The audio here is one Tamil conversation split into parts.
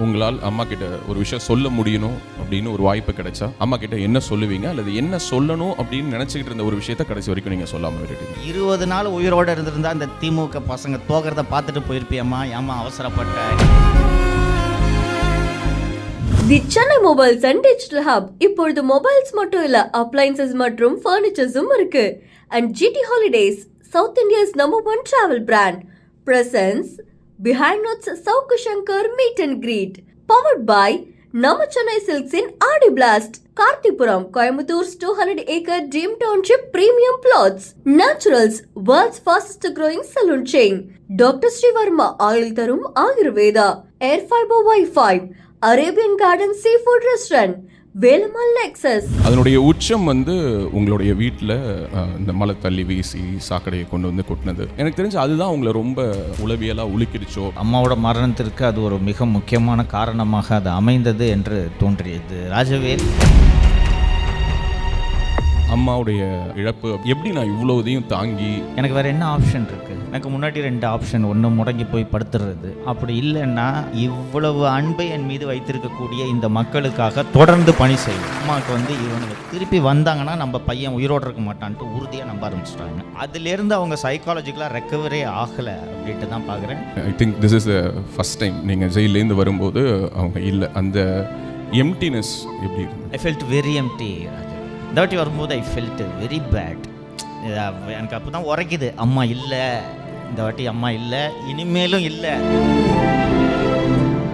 உங்களால் அம்மா கிட்ட ஒரு விஷயம் சொல்ல முடியணும் அப்படின்னு ஒரு வாய்ப்பு கிடைச்சா அம்மா கிட்ட என்ன சொல்லுவீங்க, அல்லது என்ன சொல்லணும் அப்படின்னு நினைச்சுக்கிட்டு இருந்த ஒரு விஷயத்த கடைசி வரைக்கும் நீங்க சொல்லாம விட்டுட்டீங்க? 20 நாள் உயிரோட இருந்திருந்தா அந்த திமுக பசங்க தோக்கிறத பார்த்துட்டு போயிருப்பியம்மா, ஏமா அவசரப்பட்ட? The Chennai mobiles and digital hub இப்பொழுது மொபைல்ஸ் மட்டும் இல்ல, அப்ளைன்சஸ் மற்றும் ஃபர்னிச்சர்ஸும் இருக்கு. And GT holidays, south India's #1 travel brand, presents behind notes Sauku Shankar meet and greet, powered by நம்ம Chennai silks in Aadi blast, கார்த்திபுரம், கோயம்புத்தூர்'s 200-acre dream township premium plots, naturals, world's fastest growing salon chain, doctor Srivarma oil தரும் Ayurveda, air fiber wifi, Arabian garden sea food restaurant, Velammal Nexus. அதனுடைய உச்சம் உங்களுடைய வீட்டில் இந்த மலை தள்ளி வீசி சாக்கடையை கொண்டு வந்து கொட்டினது. எனக்கு தெரிஞ்சு அதுதான் உங்களை ரொம்ப உளவியலாக உலுக்கிடுச்சோ? அம்மாவோட மரணத்திற்கு அது ஒரு மிக முக்கியமான காரணமாக அது அமைந்தது என்று தோன்றியது. ராஜவேல், அம்மாவுடைய இழப்பு எப்படி நான் இவ்வளோதையும் தாங்கி, எனக்கு வேறு என்ன ஆப்ஷன் இருக்குது? எனக்கு முன்னாடி 2 ஆப்ஷன். ஒன்று, முடங்கி போய் படுத்துறது. அப்படி இல்லைன்னா இவ்வளவு அன்பை என் மீது வைத்திருக்கக்கூடிய இந்த மக்களுக்காக தொடர்ந்து பணி செய்யும். அம்மாவுக்கு இவனுக்கு திருப்பி வந்தாங்கன்னா நம்ம பையன் உயிரோடு இருக்க மாட்டான்ட்டு உறுதியாக நம்ப ஆரம்பிச்சிட்டாங்க. அதுலேருந்து அவங்க சைக்காலஜிக்கலாக ரெக்கவரே ஆகலை அப்படின்ட்டு தான் பார்க்குறேன். I think this is the first time நீங்கள் ஜெயிலேருந்து வரும்போது அவங்க இல்லை. அந்த எம்டினஸ் எப்படி இருக்கு? I felt very empty. இந்த வாட்டி வரும்போது ஐ ஃபெல்ட் வெரி பேட். எனக்கு அப்போ தான் உரைக்குது, அம்மா இல்லை, இந்த வாட்டி அம்மா இல்லை, இனிமேலும் இல்லை.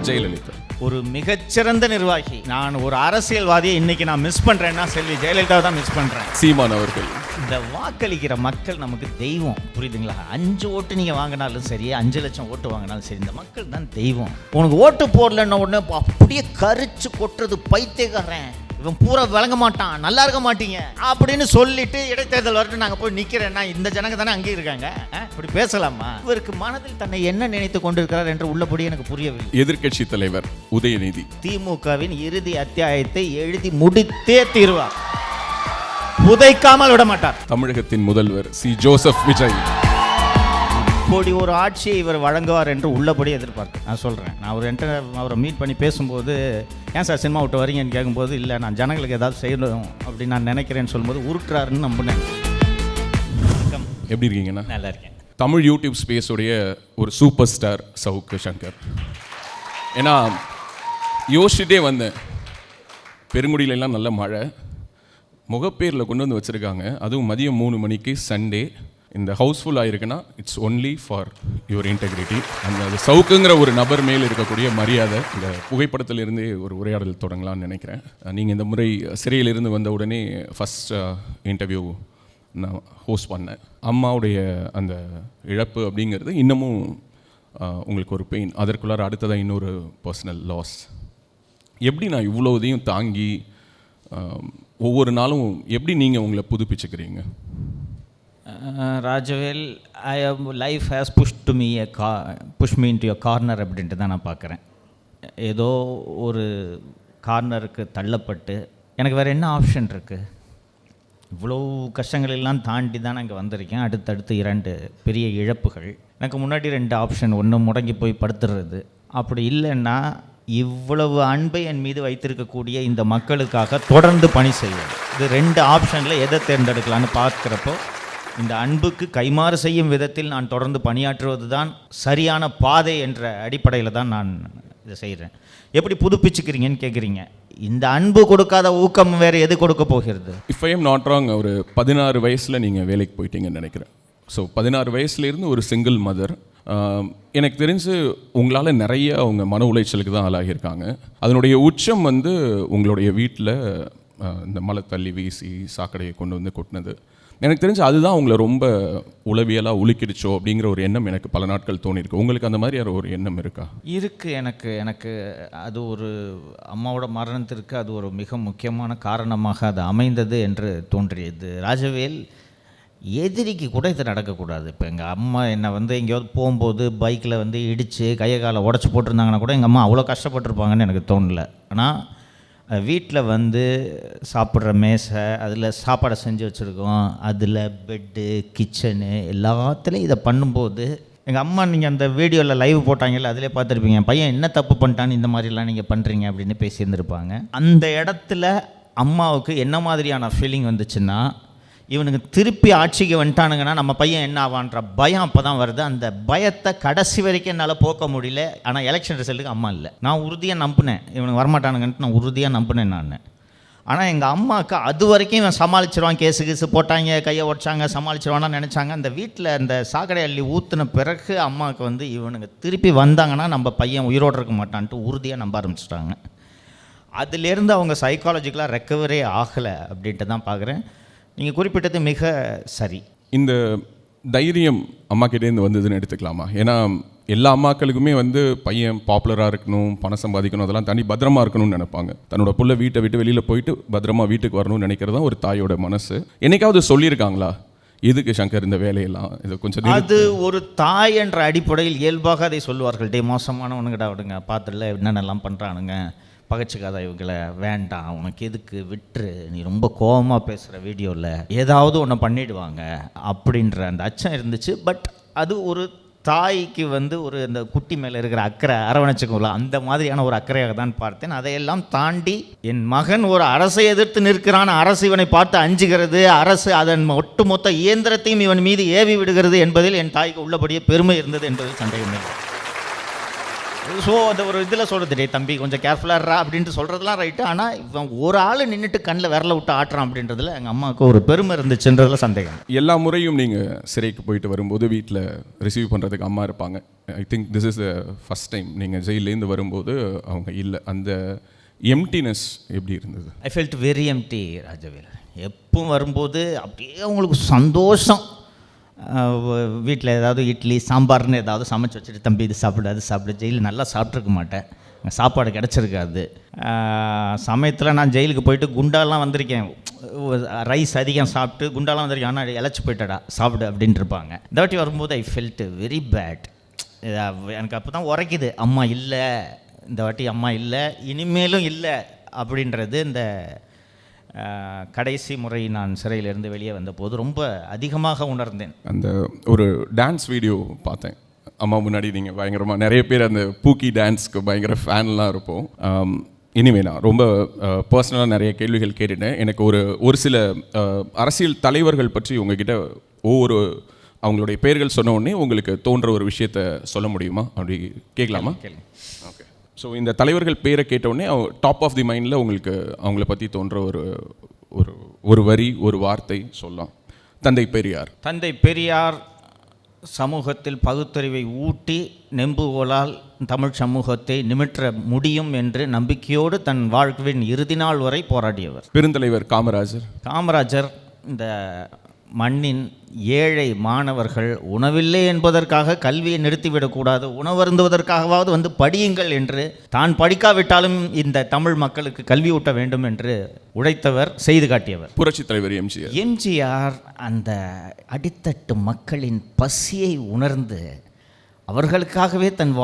ஜெயலலிதா ஒரு மிகச்சிறந்த நிர்வாகி. நான் ஒரு அரசியல்வாதியை இன்னைக்கு நான் மிஸ் பண்ணுறேன்னா செல்வி ஜெயலலிதா தான் மிஸ் பண்ணுறேன். சீமான் அவர்கள். இந்த வாக்களிக்கிற மக்கள் நமக்கு தெய்வம், புரியுதுங்களா? 5 ஓட்டு நீங்கள் வாங்கினாலும் சரி, 5 லட்சம் ஓட்டு வாங்கினாலும் சரி, இந்த மக்கள் தான் தெய்வம். உனக்கு ஓட்டு போடலன்ன உடனே அப்படியே கரிச்சு கொட்டுறது பைத்தியக்காரன், இவன் பூரா விளங்க மாட்டான், நல்லா இருக்க மாட்டீங்க அப்படின்னு சொல்லிட்டு இடைத்தேர்தல் வரட்டு நாங்கள் போய் நிற்கிறேன்னா இந்த ஜனங்க தானே அங்கே இருக்காங்க. இப்படி பேசலாமா? இவருக்கு மனதில் தன்னை என்ன நினைத்து கொண்டிருக்கிறார் என்று உள்ளபடி எனக்கு புரியவில்லை. எதிர்க்கட்சி தலைவர் உதயநிதி திமுகவின் இறுதி அத்தியாயத்தை எழுதி முடித்தே தீர்வார், புதைக்காமல் விட மாட்டார். தமிழகத்தின் முதல்வர் சி ஜோசப் விஜய் இப்படி ஒரு ஆட்சியை இவர் வழங்குவார் என்று உள்ளபடி எதிர்பார்த்து நான் சொல்கிறேன். நான் அவரை மீட் பண்ணி பேசும்போது, ஏன் சார் சினிமா விட்டு வரீங்கன்னு கேட்கும்போது, இல்லை நான் ஜனங்களுக்கு ஏதாவது செய்யணும் அப்படின்னு நான் நினைக்கிறேன்னு சொல்லும்போது உருட்டுறாருன்னு நம்பினேன். வணக்கம், எப்படி இருக்கீங்கண்ணா? நல்லா இருக்கேன். தமிழ் யூடியூப் ஸ்பேஸுடைய ஒரு சூப்பர் ஸ்டார் சவுக்கு சங்கர். ஏன்னா யோசிச்சுட்டே வந்தேன், பெருங்குடியிலெல்லாம் நல்ல மழை, முகப்பேரில் கொண்டு வந்து வச்சுருக்காங்க, அதுவும் மதியம் 3 மணிக்கு சண்டே. இந்த ஹவுஸ்ஃபுல் ஆகிருக்குன்னா it's only for your integrity. அந்த சவுக்குங்கிற ஒரு நபர் மேல் இருக்கக்கூடிய மரியாதை. இந்த புகைப்படத்திலிருந்தே ஒரு உரையாடல் தொடங்கலாம்னு நினைக்கிறேன். நீங்கள் இந்த முறை சிறையிலிருந்து வந்த உடனே ஃபஸ்ட் இன்டர்வியூ நான் ஹோஸ்ட் பண்ணேன். அம்மாவுடைய அந்த இழப்பு அப்படிங்கிறது இன்னமும் உங்களுக்கு ஒரு பெயின், அதற்குள்ளார அடுத்ததாக இன்னொரு பர்சனல் லாஸ். எப்படி நான் இவ்வளோதையும் தாங்கி ஒவ்வொரு நாளும் எப்படி நீங்கள் உங்களை புதுப்பிச்சுக்கிறீங்க? Rajavel, life has pushed me push me into a corner அப்படின்ட்டு தான் நான் பார்க்குறேன். ஏதோ ஒரு கார்னருக்கு தள்ளப்பட்டு எனக்கு வேறு என்ன ஆப்ஷன் இருக்குது? இவ்வளோ கஷ்டங்கள் எல்லாம் தாண்டி தான் நான் இங்கே வந்திருக்கேன். அடுத்தடுத்து 2 பெரிய இழப்புகள். எனக்கு முன்னாடி 2 ஆப்ஷன். ஒன்று, முடங்கி போய் படுத்துறது. அப்படி இல்லைன்னா இவ்வளவு அன்பை என் மீது வைத்திருக்கக்கூடிய இந்த மக்களுக்காக தொடர்ந்து பணி செய்யும். இது 2 ஆப்ஷனில் எதை தேர்ந்தெடுக்கலான்னு பார்க்குறப்போ, இந்த அன்புக்கு கைமாறு செய்யும் விதத்தில் நான் தொடர்ந்து பணியாற்றுவது தான் சரியான பாதை என்ற அடிப்படையில் தான் நான் இதை செய்கிறேன். எப்படி புதுப்பிச்சுக்கிறீங்கன்னு கேட்குறீங்க. இந்த அன்பு கொடுக்காத ஊக்கம் வேறு எது கொடுக்க போகிறது? If I am not wrong, ஒரு 16 வயசில் நீங்கள் வேலைக்கு போயிட்டீங்கன்னு நினைக்கிறேன். ஸோ 16 வயசுலேருந்து ஒரு சிங்கிள் மதர். எனக்கு தெரிஞ்சு உங்களால் நிறைய அவங்க மன உளைச்சலுக்கு தான் ஆளாகியிருக்காங்க. அதனுடைய உச்சம் உங்களுடைய வீட்டில் இந்த மலை தள்ளி வீசி சாக்கடையை கொண்டு வந்து கொட்டினது. எனக்கு தெரிஞ்சு அதுதான் உங்களை ரொம்ப உளவியலாக உலுக்கிடுச்சோ அப்படிங்கிற ஒரு எண்ணம் எனக்கு பல நாட்கள் தோணியிருக்கு. உங்களுக்கு அந்த மாதிரி ஒரு எண்ணம் இருக்கா? இருக்குது. எனக்கு அது ஒரு அம்மாவோட மரணத்திற்கு அது ஒரு மிக முக்கியமான காரணமாக அது அமைந்தது என்று தோன்றியது. ராஜவேல், எதிரிக்கு கூட இது நடக்கக்கூடாது. இப்போ எங்கள் அம்மா என்னை எங்கேயாவது போகும்போது பைக்கில் இடித்து கையை காலை உடச்சி போட்டிருந்தாங்கன்னா கூட எங்கள் அம்மா அவ்வளோ கஷ்டப்பட்டுருப்பாங்கன்னு எனக்கு தோணலை. ஆனால் வீட்டில் சாப்பிட்ற மேசை, அதில் சாப்பாடை செஞ்சு வச்சுருக்கோம், அதில் பெட்டு, கிச்சனு எல்லாத்துலேயும் இதை பண்ணும்போது எங்கள் அம்மா நீங்கள் அந்த வீடியோவில் லைவ் போட்டாங்கல்ல, அதிலே பார்த்துருப்பீங்க, பையன் என்ன தப்பு பண்ணிட்டான்னு இந்த மாதிரிலாம் நீங்கள் பண்ணுறீங்க அப்படின்னு பேசியிருந்திருப்பாங்க. அந்த இடத்துல அம்மாவுக்கு என்ன மாதிரியான ஃபீலிங் வந்துச்சுன்னா, இவனுக்கு திருப்பி ஆட்சிக்கு வந்துட்டானுங்கன்னா நம்ம பையன் என்ன ஆவான்ற பயம் அப்போ தான் வருது. அந்த பயத்தை கடைசி வரைக்கும் என்னால் போக்க முடியல. ஆனால் எலெக்ஷன் ரிசல்ட்டுக்கு அம்மா இல்லை. நான் உறுதியாக நம்பினேன் இவனுக்கு வரமாட்டானுங்கன்ட்டு, நான் உறுதியாக நம்பினேன் நான். ஆனால் எங்கள் அம்மாவுக்கு அது வரைக்கும் இவன் சமாளிச்சிருவான், கேஸு கேஸு போட்டாங்க, கையை உடச்சாங்க, சமாளிச்சிருவான்னு நினச்சாங்க. அந்த வீட்டில் அந்த சாக்கடை அள்ளி ஊற்றின பிறகு அம்மாவுக்கு வந்து இவனுங்க திருப்பி வந்தாங்கன்னா நம்ம பையன் உயிரோடு இருக்க மாட்டான்ட்டு உறுதியாக நம்ப ஆரம்பிச்சிட்டாங்க. அதுலேருந்து அவங்க சைக்காலஜிக்கலாக ரெக்கவரே ஆகலை அப்படின்ட்டு தான் பார்க்குறேன். நீங்கள் குறிப்பிட்டது மிக சரி. இந்த தைரியம் அம்மா கிட்டேருந்து வந்ததுன்னு எடுத்துக்கலாமா? ஏன்னா எல்லா அம்மாக்களுக்குமே வந்து பையன் பாப்புலராக இருக்கணும், பணம் சம்பாதிக்கணும், அதெல்லாம் தாண்டி பத்திரமா இருக்கணும்னு நினைப்பாங்க. தன்னோட புள்ள வீட்டை விட்டு வெளியில் போயிட்டு பத்திரமா வீட்டுக்கு வரணும்னு நினைக்கிறது தான் ஒரு தாயோட மனசு. என்னைக்காவது சொல்லியிருக்காங்களா எதுக்கு சங்கர் இந்த வேலையெல்லாம்? இது கொஞ்சம் அது ஒரு தாய் என்ற அடிப்படையில் இயல்பாக அதை சொல்லுவார்கள். டே மோசமானவனுங்கடா விடுங்க, பார்த்துல என்னென்னலாம் பண்ணுறானுங்க, பகச்சுக்காத இவங்களை, வேண்டாம் உனக்கு எதுக்கு, விட்டுரு, நீ ரொம்ப கோபமாக பேசுகிற வீடியோவில் ஏதாவது ஒன்று பண்ணிவிடுவாங்க அப்படின்ற அந்த அச்சம் இருந்துச்சு. பட் அது ஒரு தாய்க்கு வந்து ஒரு அந்த குட்டி மேலே இருக்கிற அக்கறை, அரவணைச்சுக்கோல, அந்த மாதிரியான ஒரு அக்கறையாக தான் பார்த்தேன். அதையெல்லாம் தாண்டி என் மகன் ஒரு அரசை எதிர்த்து நிற்கிறான், அரசு இவனை பார்த்து அஞ்சுகிறது, அரசு அதன் ஒட்டுமொத்த இயந்திரத்தையும் இவன் மீது ஏவி விடுகிறது என்பதில் என் தாய்க்கு உள்ளபடியே பெருமை இருந்தது என்பதில் சந்தேகமே. ஸோ அந்த ஒரு இதில் சொல்கிறது, டே தம்பி கொஞ்சம் கேர்ஃபுல்லாக அப்படின்ட்டு சொல்கிறதுலாம் ரைட்டு. ஆனால் இவன் ஒரு ஆள் நின்றுட்டு கண்ணில் விரல விட்டு ஆட்டுறான் அப்படின்றதுல எங்கள் அம்மாவுக்கு ஒரு பெருமை இருந்துச்சுன்றதுல சந்தேகம். எல்லா முறையும் நீங்கள் சிறைக்கு போயிட்டு வரும்போது வீட்டில் ரிசீவ் பண்ணுறதுக்கு அம்மா இருப்பாங்க. I think this is the first time நீங்கள் ஜெயிலேருந்து வரும்போது அவங்க இல்லை. அந்த எம்டினஸ் எப்படி இருந்தது? I felt very empty Rajavel. எப்பவும் வரும்போது அப்படியே அவங்களுக்கு சந்தோஷம். வீட்டில் ஏதாவது இட்லி சாம்பார்னு ஏதாவது சமைச்சு வச்சுட்டு, தம்பி இது சாப்பிடு அது சாப்பிடு. ஜெயிலில் நல்லா சாப்பிட்ருக்க மாட்டேன், சாப்பாடு கிடச்சிருக்காது. சமயத்தில் நான் ஜெயிலுக்கு போயிட்டு குண்டாலாம் வந்திருக்கேன், ரைஸ் அதிகம் சாப்பிட்டு குண்டாலாம் வந்திருக்கேன். ஆனால் இழைச்சி போயிட்டடா சாப்பிடு அப்படின்ட்டு இருப்பாங்க. இந்த வாட்டி வரும்போது ஐ ஃபெல்ட் வெரி பேட். எனக்கு அப்போ தான் உரைக்குது, அம்மா இல்லை, இந்த வாட்டி அம்மா இல்லை, இனிமேலும் இல்லை அப்படின்றது. இந்த கடைசி முறை நான் சிறையிலிருந்து வெளியே வந்தபோது ரொம்ப அதிகமாக உணர்ந்தேன். அந்த ஒரு டான்ஸ் வீடியோ பார்த்தேன் அம்மா முன்னாடி. நீங்கள் பயங்கரமாக நிறைய பேர் அந்த பூக்கி டான்ஸ்க்கு பயங்கர ஃபேன்லாம் இருப்போம். இனிமே நான் ரொம்ப பர்சனலாக நிறைய கேள்விகள் கேட்டுட்டேன். எனக்கு ஒரு சில அரசியல் தலைவர்கள் பற்றி உங்ககிட்ட ஒவ்வொரு அவங்களுடைய பெயர்கள் சொன்ன உடனே உங்களுக்கு தோன்ற ஒரு விஷயத்த சொல்ல முடியுமா? அப்படி கேட்கலாமா? கேளுங்க. ஓகே. ஸோ இந்த தலைவர்கள் பேரை கேட்டவுடனே டாப் ஆஃப் தி மைண்டில் உங்களுக்கு அவங்கள பற்றி தோன்ற ஒரு வரி, ஒரு வார்த்தை சொல்லலாம். தந்தை பெரியார். தந்தை பெரியார் சமூகத்தில் பகுத்தறிவை ஊட்டி நெம்புகோலால் தமிழ் சமூகத்தை நிமிற்ற முடியும் என்று நம்பிக்கையோடு தன் வாழ்க்கையின் இறுதி நாள் வரை போராடியவர். பெருந்தலைவர் காமராஜர். காமராஜர் இந்த மண்ணின் ஏழை மாணவர்கள் உணவில்லை என்பதற்காக கல்வியை நிறுத்திவிடக்கூடாது, உணவருந்துவதற்காகவாவது வந்து படியுங்கள் என்று, தான் படிக்காவிட்டாலும் இந்த தமிழ் மக்களுக்கு கல்வி ஊட்ட வேண்டும் என்று உழைத்தவர், செய்து காட்டியவர். புரட்சி தலைவர் எம்ஜிஆர். எம்ஜிஆர் அந்த அடித்தட்டு மக்களின் பசியை உணர்ந்து அவர்களுக்காகவே தன்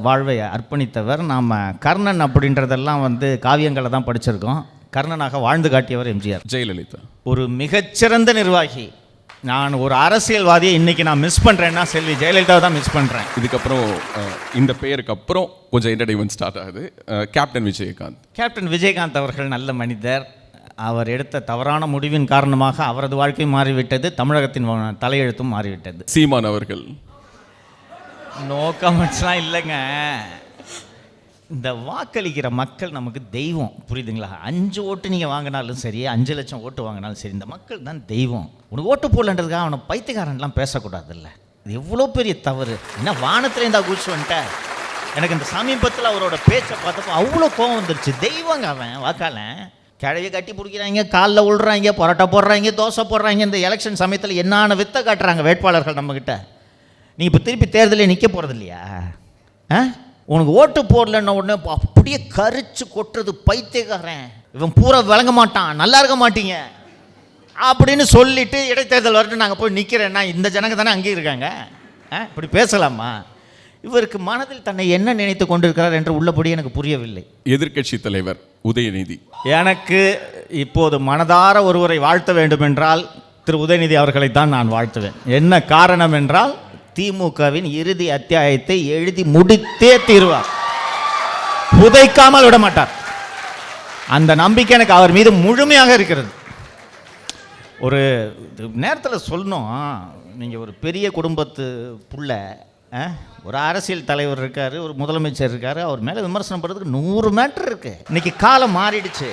வாழ்வை அர்ப்பணித்தவர். நாம் கர்ணன் அப்படின்றதெல்லாம் வந்து காவியங்களை தான் படிச்சிருக்கோம். கர்ணனாக வாழ்ந்து காட்டியவர் எம்ஜிஆர். ஜெயலலிதா. ஒரு மிகச்சிறந்த நிர்வாகி. நான் ஒரு அரசியல்வாதியை இன்னைக்கு நான் மிஸ் பண்ணுறேன்னா செல்வி ஜெயலலிதாவை தான் மிஸ் பண்ணுறேன். இதுக்கப்புறம் இந்த பெயருக்கு அப்புறம் கொஞ்சம் என்டர்டைன்மெண்ட் ஸ்டார்ட் ஆகுது. கேப்டன் விஜயகாந்த். கேப்டன் விஜயகாந்த் அவர்கள் நல்ல மனிதர். அவர் எடுத்த தவறான முடிவின் காரணமாக அவரது வாழ்க்கை மாறிவிட்டது, தமிழகத்தின் தலையெழுத்தும் மாறிவிட்டது. சீமான் அவர்கள். நோ கமெண்ட்ஸ்லாம் இல்லைங்க. இந்த வாக்களிக்கிற மக்கள் நமக்கு தெய்வம், புரியுதுங்களா? 5 ஓட்டு நீங்கள் வாங்கினாலும் சரி, 5 லட்சம் ஓட்டு வாங்கினாலும் சரி, இந்த மக்கள் தான் தெய்வம். உனக்கு ஓட்டு போடலன்றதுக்காக அவனை பைத்தியக்காரன்லாம் பேசக்கூடாதுல்ல. இது எவ்வளோ பெரிய தவறு. என்ன வானத்துலேருந்தா குதிச்சு வந்துட்டேன். எனக்கு இந்த சமீபத்தில் அவரோட பேச்சை பார்த்தப்போ அவ்வளோ கோவம் வந்துருச்சு. தெய்வங்க அவன் வாக்காள. கிழவியை கட்டி பிடிக்கிறாங்க, காலில் விழுறாங்க, பரோட்டா போடுறாங்க, தோசை போடுறாங்க. இந்த எலெக்ஷன் சமயத்தில் என்னான வித்தை காட்டுறாங்க வேட்பாளர்கள் நம்மக்கிட்ட. நீ இப்போ திருப்பி தேர்தலே நிற்க போகிறது இல்லையா? உனக்கு ஓட்டு போடலன்ன உடனே அப்படியே கரிச்சு கொட்டுறது, பைத்தியக்காரன் இவன் பூரா விளங்க மாட்டான், நல்லா இருக்க மாட்டீங்க அப்படின்னு சொல்லிட்டு இடைத்தேர்தல் வரட்டு நாங்கள் போய் நிற்கிறேன்னா இந்த ஜனங்க தானே அங்கேயும் இருக்காங்க. இப்படி பேசலாமா? இவருக்கு மனதில் தன்னை என்ன நினைத்து கொண்டிருக்கிறார் என்று உள்ளபடி எனக்கு புரியவில்லை. எதிர்க்கட்சி தலைவர் உதயநிதி. எனக்கு இப்போது மனதார ஒருவரை வாழ்த்த வேண்டும் என்றால் திரு உதயநிதி அவர்களைத்தான் நான் வாழ்த்துவேன். என்ன காரணம் என்றால், திமுகவின் இறுதி அத்தியாயத்தை எழுதி முடித்தே தீர்வார், புதைக்காமல் விட மாட்டார். அந்த நம்பிக்கை எனக்கு அவர் மீது முழுமையாக இருக்கிறது. ஒரு நேரத்தில் சொல்லணும், நீங்கள் ஒரு பெரிய குடும்பத்து புள்ள, ஒரு அரசியல் தலைவர் இருக்கார், ஒரு முதலமைச்சர் இருக்கார், அவர் மேலே விமர்சனம் பண்ணுறதுக்கு 100 மேட்டர் இருக்குது. இன்றைக்கி காலம் மாறிடுச்சு.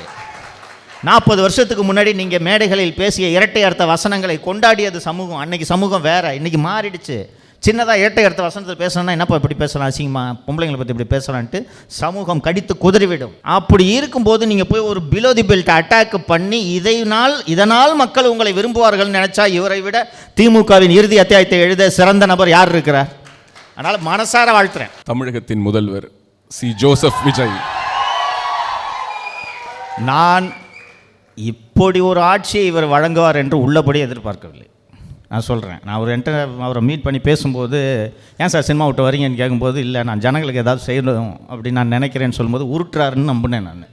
40 வருஷத்துக்கு முன்னாடி நீங்கள் மேடைகளில் பேசிய இரட்டை அர்த்த வசனங்களை கொண்டாடியது சமூகம். அன்னைக்கு சமூகம் வேறு, இன்றைக்கி மாறிடுச்சு. சின்னதாக இரட்டை அர்த்த வசனத்தில் பேசணும்னா என்னப்பா இப்படி பேசலாம், அசிங்கமா பொம்பளைங்களை பற்றி இப்படி பேசலான்ட்டு சமூகம் கடித்து குதறிவிடும். அப்படி இருக்கும்போது நீங்கள் போய் ஒரு பிலோ தி பெல்ட் அட்டாக் பண்ணி இதனால் மக்கள் உங்களை விரும்புவார்கள் நினச்சா இவரை விட திமுகவின் இறுதி அத்தியாயத்தை எழுத சிறந்த நபர் யார் இருக்கிறார்? அதனால் மனசார வாழ்த்துறேன். தமிழகத்தின் முதல்வர் சி ஜோசப் விஜய், நான் இப்படி ஒரு ஆட்சியை இவர் வழங்குவார் என்று உள்ளபடி எதிர்பார்க்கவில்லை. நான் சொல்கிறேன், நான் அவரை மீட் பண்ணி பேசும்போது, ஏன் சார் சினிமா விட்டு வரீங்கன்னு கேட்கும்போது, இல்லை நான் ஜனங்களுக்கு ஏதாவது செய்யணும் அப்படின்னு நான் நினைக்கிறேன்னு சொல்லும்போது உருட்டுறாருன்னு நம்பினேன். நான்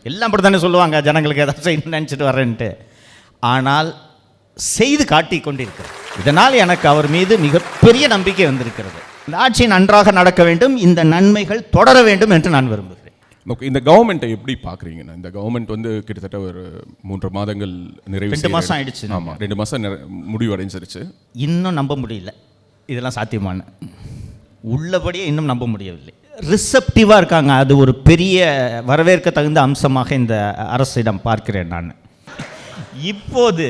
எல்லாம் அப்படி தானே சொல்லுவாங்க, ஜனங்களுக்கு ஏதாவது செய்யணும்னு நினச்சிட்டு வரேன்ட்டு. ஆனால் செய்து காட்டி கொண்டிருக்கிறேன். இதனால் எனக்கு அவர் மீது மிகப்பெரிய நம்பிக்கை வந்திருக்கிறது. இந்த ஆட்சி நன்றாக நடக்க வேண்டும், இந்த நன்மைகள் தொடர வேண்டும் என்று நான் விரும்புகிறேன். ஓகே, இந்த கவர்மெண்ட்டை எப்படி பார்க்குறீங்கண்ணா? இந்த கவர்மெண்ட் வந்து கிட்டத்தட்ட ஒரு 3 மாதங்கள் நிறைவு 2 மாதம் ஆயிடுச்சு. ஆமாம், 2 மாதம் முடிவடைஞ்சிருச்சு. இன்னும் நம்ப முடியல இதெல்லாம் சாத்தியமான, உள்ளபடியே இன்னும் நம்ப முடியவில்லை. ரிசப்டிவாக இருக்காங்க, அது ஒரு பெரிய வரவேற்க தகுந்த அம்சமாக இந்த அரசிடம் பார்க்கிறேன் நான். இப்போது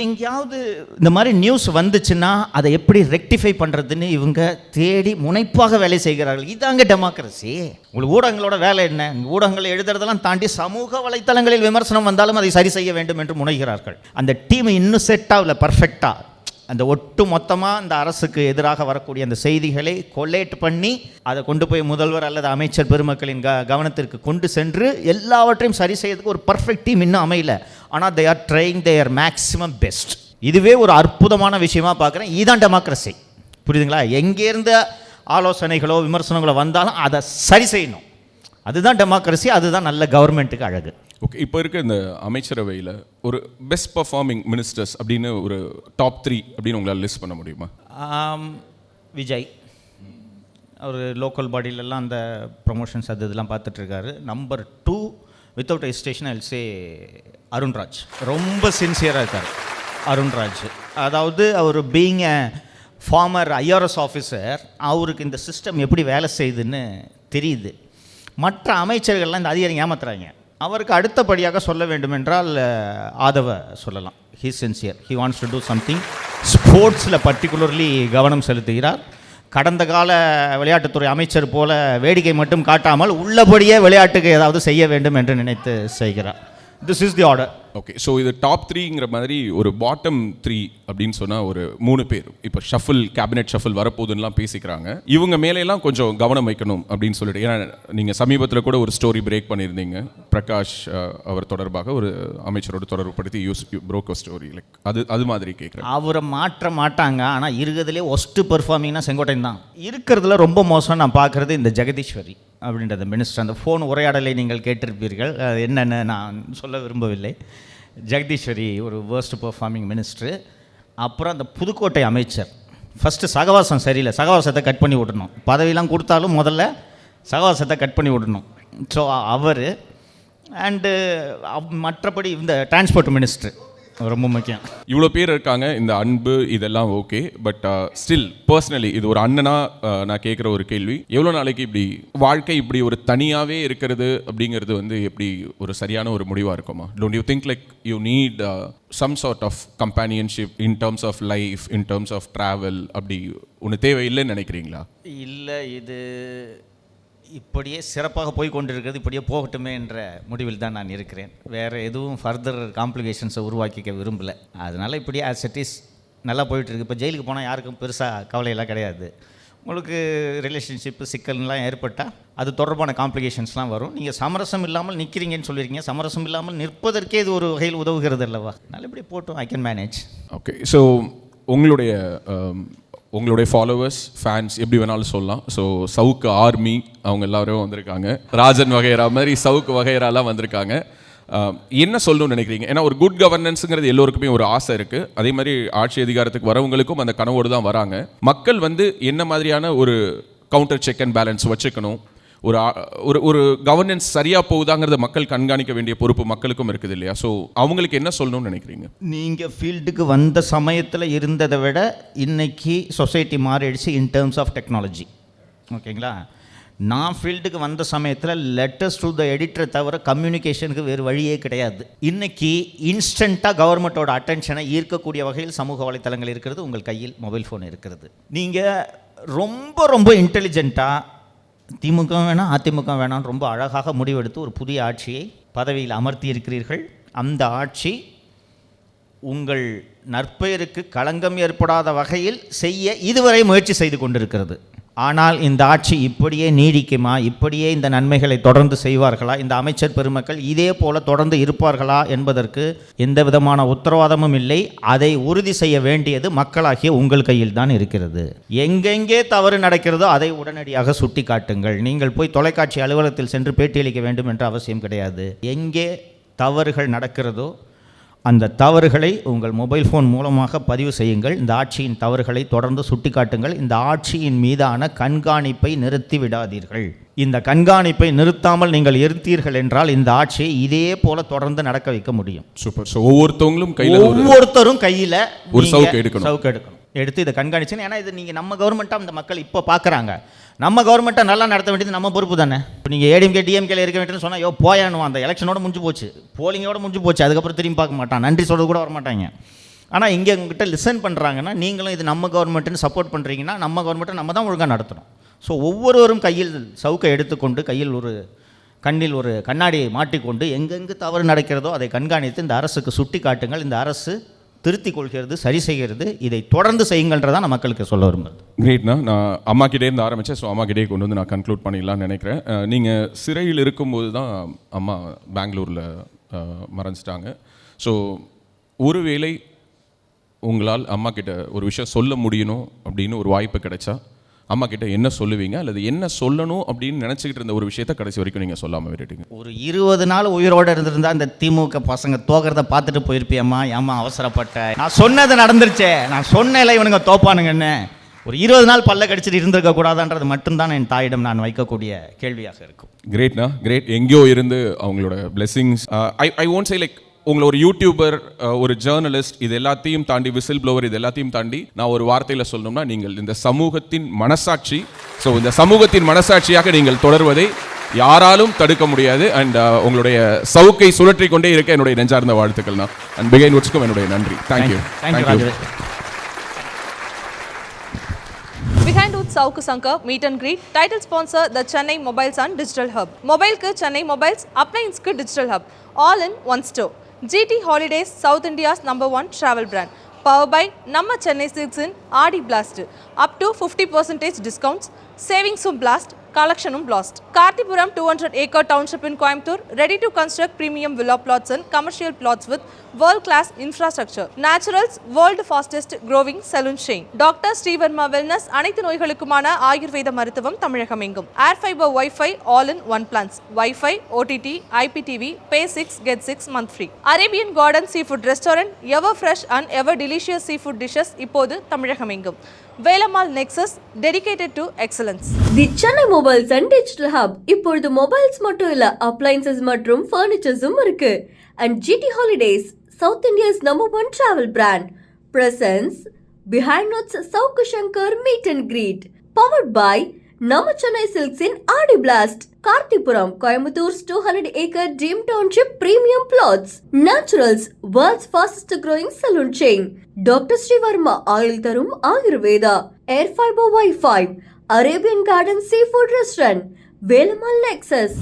எங்கேயாவது இந்த மாதிரி நியூஸ் வந்துச்சுன்னா அதை எப்படி ரெக்டிஃபை பண்ணுறதுன்னு இவங்க தேடி முனைப்பாக வேலை செய்கிறார்கள். இதாங்க டெமோக்ரஸி. உங்களுக்கு ஊடகங்களோட வேலை என்ன? ஊடகங்கள் எழுதுறதெல்லாம் தாண்டி சமூக வலைத்தளங்களில் விமர்சனம் வந்தாலும் அதை சரி செய்ய வேண்டும் என்று முனைகிறார்கள். அந்த டீம் இன்னும் செட் ஆகல பர்ஃபெக்டாக. அந்த ஒட்டு மொத்தமாக இந்த அரசுக்கு எதிராக வரக்கூடிய அந்த செய்திகளை கொலேட் பண்ணி அதை கொண்டு போய் முதல்வர் அல்லது அமைச்சர் பெருமக்களின் கவனத்திற்கு கொண்டு சென்று எல்லாவற்றையும் சரி செய்யறதுக்கு ஒரு பர்ஃபெக்ட் டீம் இன்னும் அமையல. ஆனால் they are trying their maximum best. இதுவே ஒரு அற்புதமான விஷயமா பார்க்குறேன். இதுதான் டெமோக்ரஸி. புரியுதுங்களா? எங்கேருந்து ஆலோசனைகளோ விமர்சனங்களோ வந்தாலும் அதை சரி செய்யணும். அதுதான் டெமோக்ரஸி, அதுதான் நல்ல கவர்மெண்ட்டுக்கு அழகு. ஓகே, இப்போ இருக்க இந்த அமைச்சரவையில் ஒரு பெஸ்ட் பர்ஃபார்மிங் மினிஸ்டர்ஸ் அப்படின்னு ஒரு டாப் 3 அப்படின்னு உங்களால் லிஸ்ட் பண்ண முடியுமா? விஜய் அவர் லோக்கல் பாடியிலலாம் அந்த ப்ரொமோஷன்ஸ் அது இதெல்லாம் பார்த்துட்ருக்காரு. Number 2 without hesitation I'll say Arunraj. ரொம்ப சின்சியராக இருக்கார் அருண்ராஜ். அதாவது அவர் being a former IRS officer, அவருக்கு இந்த சிஸ்டம் எப்படி வேலை செய்யுதுன்னு தெரியுது. மற்ற அமைச்சர்கள்லாம் இந்த அதிகாரிங்க ஏமாத்துறாங்க. அவருக்கு அடுத்தபடியாக சொல்ல வேண்டும் என்றால் ஆதவ சொல்லலாம். He sincere, he wants to do something. ஸ்போர்ட்ஸில் பர்டிகுலர்லி கவனம் செலுத்துகிறார். கடந்த கால விளையாட்டுத்துறை அமைச்சர் போல வேடிக்கை மட்டும் காட்டாமல் உள்ளபடியே விளையாட்டுக்கு ஏதாவது செய்ய வேண்டும் என்று நினைத்து செய்கிறார். This is the order. Okay, so இது டாப் 3ங்கிற மாதிரி ஒரு பாட்டம் 3 அப்படின்னு சொன்னால் ஒரு 3 பேர் இப்போ ஷஃபில், கேபினெட் ஷஃபில் வரப்போகுதுன்னெலாம் பேசிக்கிறாங்க. இவங்க மேலையெல்லாம் கொஞ்சம் கவனம் வைக்கணும் அப்படின்னு சொல்லிட்டு, ஏன்னா நீங்கள் சமீபத்தில் கூட ஒரு ஸ்டோரி பிரேக் பண்ணியிருந்தீங்க. பிரகாஷ் அவர் தொடர்பாக ஒரு அமைச்சரோட தொடர்புப்படுத்தி புரோக்கோ ஸ்டோரி, லைக் அது மாதிரி கேட்குறேன். அவரை மாற்ற மாட்டாங்க. ஆனால் இருக்கிறதுலே ஒஸ்ட்டு பெர்ஃபார்மிங்னா செங்கோட்டையன் தான். இருக்கிறதுல ரொம்ப மோசம் நான் பார்க்குறது இந்த ஜெகதீஸ்வரி அப்படின்றது மினிஸ்டர். அந்த ஃபோன் உரையாடலை நீங்கள் கேட்டிருப்பீர்கள், என்னென்னு நான் சொல்ல விரும்பவில்லை. ஜெகதீஸ்வரி ஒரு வேர்ஸ்ட் பெர்ஃபார்மிங் மினிஸ்டர். அப்புறம் அந்த புதுக்கோட்டை அமைச்சர், ஃபஸ்ட்டு சகவாசம் சரியில்லை, சகவாசத்தை கட் பண்ணி விடணும். பதவியெல்லாம் கொடுத்தாலும் முதல்ல சகவாசத்தை கட் பண்ணி விடணும். ஸோ அவர் அண்டு மற்றபடி இந்த டிரான்ஸ்போர்ட் மினிஸ்டர் ரொம்ப முக்கியம். இவ்வளோ பேர் இருக்காங்க, இந்த அன்பு இதெல்லாம் ஓகே. பட் ஸ்டில் பர்சனலி இது ஒரு அண்ணனாக நான் கேட்குற ஒரு கேள்வி, எவ்வளோ நாளைக்கு இப்படி வாழ்க்கை இப்படி ஒரு தனியாகவே இருக்கிறது அப்படிங்கிறது வந்து எப்படி ஒரு சரியான ஒரு முடிவாக இருக்குமா? Don't you think like you need some sort of companionship in terms of life, in terms of travel, அப்படி ஒன்று தேவையில்லைன்னு நினைக்கிறீங்களா? இல்லை, இது இப்படியே சிறப்பாக போய் கொண்டிருக்கிறது, இப்படியே போகட்டுமே என்ற முடிவில் தான் நான் இருக்கிறேன். வேறு எதுவும் ஃபர்தர் காம்ப்ளிகேஷன்ஸை உருவாக்கிக்க விரும்பலை. அதனால் இப்படியே ஆஸ் இட் இஸ் நல்லா போயிட்டுருக்கு. இப்போ ஜெயிலுக்கு போனால் யாருக்கும் பெருசாக கவலையெல்லாம் கிடையாது. உங்களுக்கு ரிலேஷன்ஷிப்பு சிக்கல்லாம் ஏற்பட்டால் அது தொடர்பான காம்ப்ளிகேஷன்ஸ்லாம் வரும். நீங்கள் சமரசம் இல்லாமல் நிற்கிறீங்கன்னு சொல்லியிருக்கீங்க. சமரசம் இல்லாமல் நிற்பதற்கே இது ஒரு வகையில் உதவுகிறது அல்லவா? அதனால் இப்படி போட்டோம், I can manage. Okay, so உங்களுடைய ஃபாலோவர்ஸ், ஃபேன்ஸ் எப்படி வேணாலும் சொல்லலாம். ஸோ சவுக்கு ஆர்மி அவங்க எல்லாரும் வந்திருக்காங்க. ராஜன் வகைரா மாதிரி சவுக்கு வகைராலாம் வந்திருக்காங்க. என்ன சொல்லணும்னு நினைக்கிறீங்க? ஏன்னா ஒரு குட் கவர்னன்ஸுங்கிறது எல்லோருக்குமே ஒரு ஆசை இருக்குது. அதே மாதிரி ஆட்சி அதிகாரத்துக்கு வரவங்களுக்கும் அந்த கனவோடு தான் வராங்க. மக்கள் வந்து என்ன மாதிரியான ஒரு கவுண்டர் செக் அண்ட் பேலன்ஸ் வச்சுக்கணும், ஒரு கவர்னன்ஸ் சரியாக போகுதாங்கிறத மக்கள் கண்காணிக்க வேண்டிய பொறுப்பு மக்களுக்கும் இருக்குது இல்லையா? ஸோ அவங்களுக்கு என்ன சொல்லணும்னு நினைக்கிறீங்க? நீங்கள் ஃபீல்டுக்கு வந்த சமயத்தில் இருந்ததை விட இன்னைக்கு சொசைட்டி மாறிடுச்சு இன் டேர்ம்ஸ் ஆஃப் டெக்னாலஜி. ஓகேங்களா? நான் ஃபீல்டுக்கு வந்த சமயத்தில் லெட்டர்ஸ் டு த எடிட்டரை தவிர கம்யூனிகேஷனுக்கு வேறு வழியே கிடையாது. இன்றைக்கி இன்ஸ்டண்ட்டாக கவர்மெண்ட்டோட அட்டென்ஷனை ஈர்க்கக்கூடிய வகையில் சமூக வலைத்தளங்கள் இருக்கிறது, உங்கள் கையில் மொபைல் ஃபோன் இருக்கிறது. நீங்கள் ரொம்ப ரொம்ப இன்டெலிஜென்ட்டாக திமுக வேணாம் அதிமுக வேணாம்னு ரொம்ப அழகாக முடிவெடுத்து ஒரு புதிய ஆட்சியை பதவியில் அமர்த்தி இருக்கிறீர்கள். அந்த ஆட்சி உங்கள் நற்பெயருக்கு களங்கம் ஏற்படாத வகையில் செய்ய இதுவரை முயற்சி செய்து கொண்டிருக்கிறது. ஆனால் இந்த ஆட்சி இப்படியே நீடிக்குமா? இப்படியே இந்த நன்மைகளை தொடர்ந்து செய்வார்களா? இந்த அமைச்சர் பெருமக்கள் இதே போல தொடர்ந்து இருப்பார்களா என்பதற்கு எந்த விதமான உத்தரவாதமும் இல்லை. அதை உறுதி செய்ய வேண்டியது மக்களாகிய உங்கள் கையில் தான் இருக்கிறது. எங்கெங்கே தவறு நடக்கிறதோ அதை உடனடியாக சுட்டி காட்டுங்கள். நீங்கள் போய் தொலைக்காட்சி அலுவலகத்தில் சென்று பேட்டியளிக்க வேண்டும் என்ற அவசியம் கிடையாது. எங்கே தவறுகள் நடக்கிறதோ அந்த தவறுகளை உங்கள் மொபைல் ஃபோன் மூலமாக பதிவு செய்யுங்கள். இந்த ஆட்சியின் தவறுகளை தொடர்ந்து சுட்டிக்காட்டுங்கள். இந்த ஆட்சியின் மீதான கண்காணிப்பை நிறுத்தி விடாதீர்கள். இந்த கண்காணிப்பை நிறுத்தாமல் நீங்கள் இருத்தீர்கள் என்றால் இந்த ஆட்சியை இதே போல தொடர்ந்து நடக்க வைக்க முடியும். சூப்பர். ஸோ ஒவ்வொருத்தரும் கையில் ஒரு சவுக்கு எடுக்கணும். எடுத்து இதை கண்காணிச்சுன்னு. ஏன்னா இது நீங்கள் நம்ம கவர்மெண்ட்டாக இந்த மக்கள் இப்போ பார்க்குறாங்க. நம்ம கவர்மெண்ட்டை நல்லா நடத்த வேண்டியது நம்ம பொறுப்பு தானே. இப்போ நீங்கள் ஏடிஎம்கே டிஎம்கேல இருக்க வேண்டியதுன்னு சொன்னால் யோ போயானும், அந்த எலெக்ஷனோட முடிஞ்சு போச்சு, போலிங்கோட முடிஞ்சு போச்சு, அதுக்கப்புறம் திரும்பி பார்க்க மாட்டான், நன்றி சொல்கிறது கூட வரமாட்டாங்க. ஆனால் இங்கே உங்ககிட்ட லிசன் பண்ணுறாங்கன்னா நீங்களும் இது நம்ம கவர்மெண்ட்டுன்னு சப்போர்ட் பண்ணுறீங்கன்னா நம்ம கவர்மெண்ட்டை நம்ம தான் ஒழுங்காக நடத்தணும். ஸோ ஒவ்வொருவரும் கையில் சவுக்கை எடுத்துக்கொண்டு கையில் ஒரு கண்ணில் ஒரு கண்ணாடியை மாட்டிக்கொண்டு எங்கெங்கு தவறு நடக்கிறதோ அதை கண்காணித்து இந்த அரசுக்கு சுட்டி காட்டுங்கள். இந்த அரசு திருத்திக் கொள்கிறது, சரி செய்கிறது. இதை தொடர்ந்து செய்யுங்கள்ன்றதான் நான் மக்களுக்கு சொல்ல விரும்புகிறேன். கிரேட்னா, நான் அம்மா கிட்டேருந்து ஆரம்பித்தேன். ஸோ அம்மா கிட்டே கொண்டு வந்து நான் கன்க்ளூட் பண்ணிடலாம்னு நினைக்கிறேன். நீங்கள் சிறையில் இருக்கும்போது தான் அம்மா பெங்களூரில் மறைஞ்சிட்டாங்க. ஸோ ஒருவேளை உங்களால் அம்மா கிட்ட ஒரு விஷயம் சொல்ல முடியணும் அப்படின்னு ஒரு வாய்ப்பு கிடைச்சா அம்மா கிட்ட என்ன சொல்லுவீங்க? அல்லது என்ன சொல்லணும் அப்படின்னு நினச்சிக்கிட்டு இருந்த ஒரு விஷயத்த கடைசி வரைக்கும் நீங்கள் சொல்லாமல் விட்டுட்டீங்க? ஒரு 20 நாள் உயிரோடு இருந்திருந்தா இந்த திமுக பசங்க தோக்கிறத பார்த்துட்டு போயிருப்பியம்மா. ஏம்மா அவசரப்பட்ட? நான் சொன்னது நடந்துருச்சே. நான் சொன்னேன் இவனுங்க தோப்பானுங்கன்னு. ஒரு 20 நாள் பல்ல கடிச்சிட்டு இருந்திருக்க கூடாதான்றது மட்டும்தான் என் தாயிடம் நான் வைக்கக்கூடிய கேள்வியாக இருக்கும். கிரேட்னா, கிரேட். எங்கேயோ இருந்து அவங்களோட blessings. I won't say like உங்களை ஒரு யூடியூபர், ஒரு ஜேர்னலிஸ்ட், இது எல்லாத்தையும் தாண்டி விசில் ப்ளோவர், இது எல்லாத்தையும் தாண்டி நான் ஒரு வார்த்தையில் சொல்லணும்னா நீங்கள் இந்த சமூகத்தின் மனசாட்சி. ஸோ இந்த சமூகத்தின் மனசாட்சியாக நீங்கள் தொடர்வதை யாராலும் தடுக்க முடியாது. அண்ட் உங்களுடைய சவுக்கை சுழற்றி கொண்டே இருக்க என்னுடைய நெஞ்சார்ந்த வாழ்த்துக்கள். நான் அண்ட் பிகைன் வுட்ஸ்க்கும் என்னுடைய நன்றி. Thank you. Behind Woods Sauku Sankar Meet and Greet. Title sponsor the Chennai Mobiles and Digital Hub. Mobile ku Chennai Mobiles, appliance ku Digital Hub. All in one store. GT Holidays, South India's #1 travel brand. Powered by Namma Chennai Silks in Aadi Blast. Up to 50% discounts. Savings blast. Collection blast. Kartipuram 200-acre township in Coimbatore, ready to construct premium villa plots and commercial plots with world-class infrastructure. Naturals, world fastest growing saloon chain. Dr. Srivarma Wellness, அனைத்து நோய்களுக்குமான ஆயுர்வேத மருத்துவம் தமிழகம் எங்கும். Air Fiber Wi-Fi all in one plans. Wi-Fi, OTT, IPTV, pay 6 get 6 month free. Arabian Garden Seafood Restaurant, ever fresh and ever delicious seafood dishes இப்போது தமிழகம் எங்கும். Velammal Nexus, dedicated to excellence. The Chennai mobiles and digital hub இப்பொழுது மொபைல்ஸ் மட்டும் இல்ல அப்ளைன்சஸ் மற்றும் ஃபர்னிச்சர்ஸும் இருக்கு. And GT holidays, south India's #1 travel brand. Presents behind notes Savukku Shankar meet and greet. Powered by நம்ம Chennai silks in Aadi blast. Kartipuram, Coimbator's 200-acre dream township premium plots. Naturals, world's fastest growing saloon chain. Dr. Srivarma Oil Tarum Ayurveda. Air Fiber Wi-Fi. Arabian Garden Seafood Restaurant. Velammal Nexus.